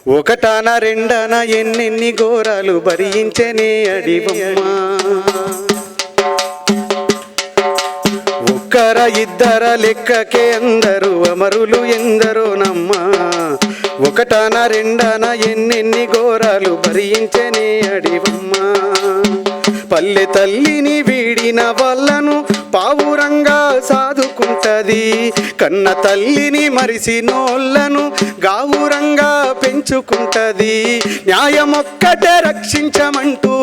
ఒకటాన రెండన ఎన్నెన్ని ఘోరాలు భరించనే అడివమ్మ. ఒక్కర ఇద్దర లెక్కకే అందరూ అమరులు ఎందరో నమ్మ. ఒకటాన రెండన ఎన్నెన్ని ఘోరాలు భరించనే అడివమ్మ. పల్లె తల్లిని వీడిన వాళ్ళను పావురంగా సాదుకుంటది. కన్న తల్లిని మరిసినోళ్ళను గావురంగా పెంచుకుంటది. న్యాయమొక్కటే రక్షించమంటూ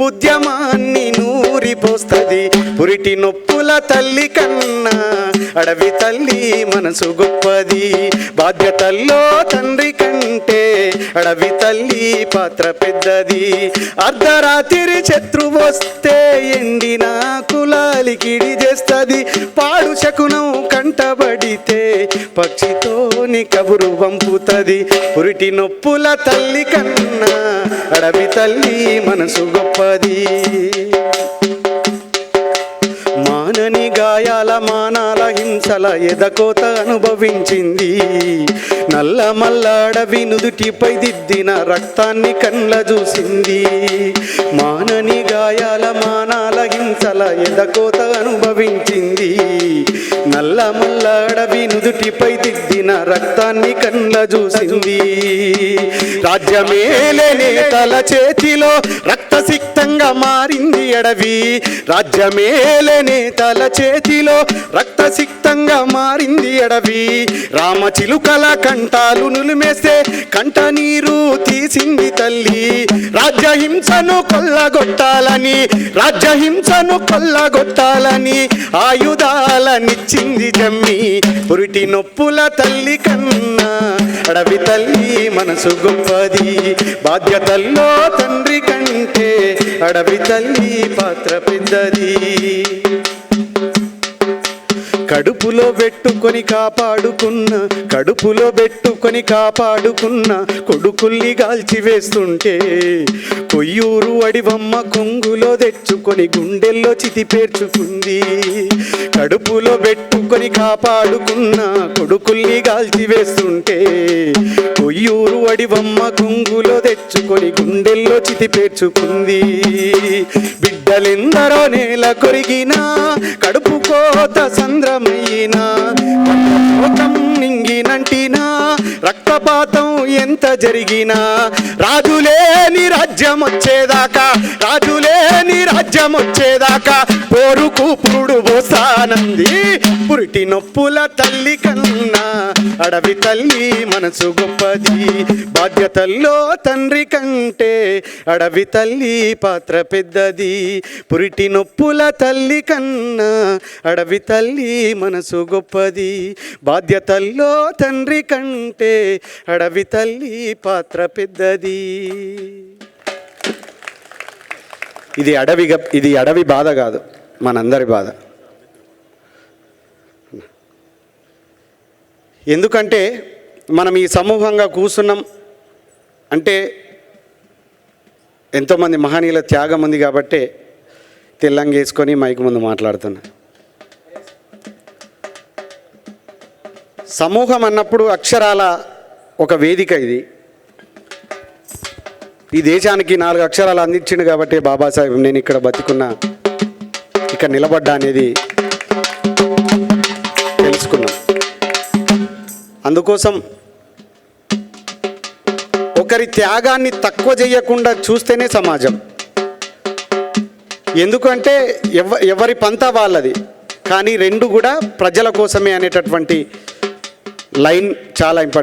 ఉద్యమాన్ని నూరిపోస్తది. పురిటి నొప్పుల తల్లి కన్నా అడవి తల్లి మనసు గొప్పది. బాధ్యతల్లో తండ్రి కంటే అడవి తల్లి పాత్ర పెద్దది. అర్ధరాత్రి శత్రువు వస్తే ఎండిన కులాలికిడి చేస్తది. పాడు శకునం కంటబడితే పక్షితోని కబురు పంపుతుంది. పురిటి నొప్పుల తల్లి కన్నా అడవి తల్లి మనసు గొప్పది. మానని గాయాల మానాల హింసల ఎదకోత అనుభవించింది. నల్ల మల్ల అడవి నుదుటిపై దిద్దిన రక్తాన్ని కళ్ళ చూసింది. మానని గాయాల మానాల హింసల ఎదకోత అనుభవించింది. నల్ల మల్ల అడవి నుదుటిపై దిద్దిన రక్తాన్ని కళ్ళ చూసింది. రాజ్యమేలే తల చేతిలో రక్తసిక్తంగా మారింది అడవి. రాజ్యమేలే తల చేతిలో రక్తసిక్తంగా మారింది అడవి. రామచిలుకల కంటాలు నులిమేస్తే కంట నీరు తీసింది తల్లి. రాజ్యహింసను కొల్లగొట్టాలని రాజ్యహింసను కొల్లగొట్టాలని ఆయుధాలనిచ్చింది జమ్మి. పురిటి నొప్పుల తల్లి కన్నా అడవి తల్లి మనసు గొప్పది. బాధ్యతల్లో తండ్రి కంటే అడవి తల్లి పాత్ర పెద్దది. కడుపులో పెట్టుకొని కాపాడుకున్న కడుపులో పెట్టుకొని కాపాడుకున్న కొడుకుల్ని గాల్చివేస్తుంటే కొయ్యూరు అడివమ్మ కొంగులో తెచ్చుకొని గుండెల్లో చితి పేర్చుకుంది. కడుపులో పెట్టుకొని కాపాడుకున్న కొడుకుల్ని గాల్చివేస్తుంటే కొయ్యూరు అడివమ్మ కొంగులో తెచ్చుకొని గుండెల్లో చితి పేర్చుకుంది. బిడ్డలెందరో నేల కొరిగినా కడుపు కోత సంద్రమైనా నింగినంటినా రక్తపాతం ఎంత జరిగినా రాజులేని రాజ్యం వచ్చేదాకా రాజులేని రాజ్యం వచ్చేదాకా పోరుకు పురుడు పోసానంది. పురిటి నొప్పుల తల్లి కన్నా అడవి తల్లి మనసు గొప్పది. బాధ్యతల్లో తండ్రి కంటే అడవి తల్లి పాత్ర పెద్దది. పురిటి నొప్పుల తల్లి కన్నా అడవి తల్లి మనసు గొప్పది. బాధ్యతల్లో తండ్రి కంటే అడవి తల్లి పాత్ర పెద్దది. ఇది అడవి బాధ కాదు, మనందరి బాధ. ఎందుకంటే మనం ఈ సమూహంగా కూర్చున్నాం అంటే ఎంతోమంది మహనీయుల త్యాగం ఉంది కాబట్టి తెల్లంగేసుకొని మైక్ ముందు మాట్లాడుతున్నా. సమూహం అన్నప్పుడు అక్షరాల ఒక వేదిక. ఇది ఈ దేశానికి 4 అక్షరాలు అందించిండు కాబట్టి బాబాసాహెబ్ నేను ఇక్కడ బతికున్నా, ఇక్కడ నిలబడ్డా అనేది తెలుసుకున్నాం. అందుకోసం ఒకరి త్యాగాన్ని తక్కువ చేయకుండా చూస్తేనే సమాజం. ఎందుకంటే ఎవరి పంతా వాళ్ళది, కానీ రెండు కూడా ప్రజల కోసమే అనేటటువంటి లైన్ చాలా ఇంపార్టెంట్.